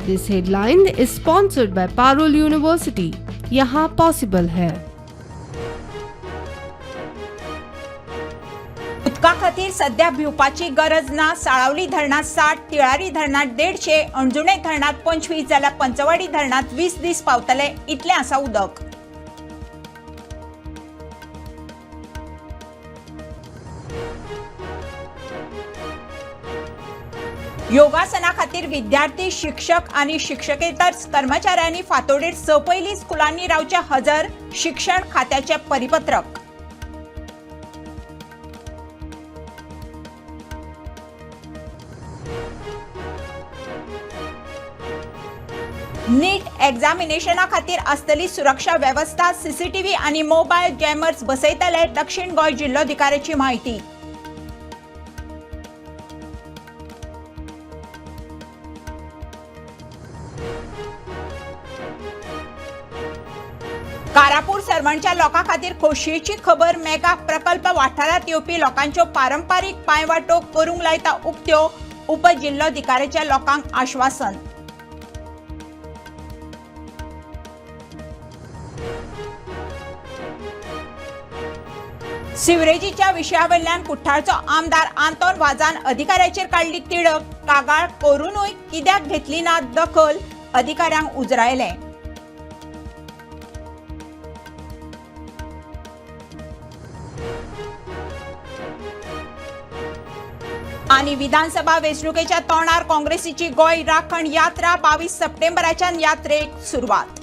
This headline is sponsored by Parul university. यहाँ possible है। उदका खातीर सध्या भिवपाची गरज ना। साळावली धरणात 60, तिळारी धरणात 150, अणजुणे धरणात 25 जाल्यार पंचवाडी धरणात 20 दीस पावतले इतले आसा उदक। योगासना खातीर विद्यार्थी, शिक्षक आणि शिक्षकेतर कर्मचाऱ्यांनी फांतोडेर 6 पयली स्कुलांनी रावचे हजर। शिक्षण खात्याचे परिपत्रक। नीट एक्झामिनेशना खातीर आसतली सुरक्षा व्यवस्था, सीसीटीव्ही आणि मोबाईल जॅमर्स बसयतले दक्षिण गोंय जिल्लोधिकाऱ्याची माहिती। कारापूर सरवणच्या लोकां खातीर खोशयेची खबर। मेगा प्रकल्प वाठारात येवपी लोकांच्यो पारंपारीक पांयवाटो करूंक लायता उक्त्यो। उपजिल्लोधिकाऱ्याच्या लोकांक आश्वासन। सिवरेजीच्या विशयावयल्यान कुठ्ठाळचो आमदार आंतोन वाझान अधिकाऱ्याचेर काडली तिडक। कागाळ करूनय कित्याक घेतली ना दखल, अधिकाऱ्यांक उजरायले। आणि विधानसभा वेंचणुकेच्या तोंडार काँग्रेसीची गोंय राखण यात्रा। 22 सप्टेंबराच्यान यात्रेक सुरवात।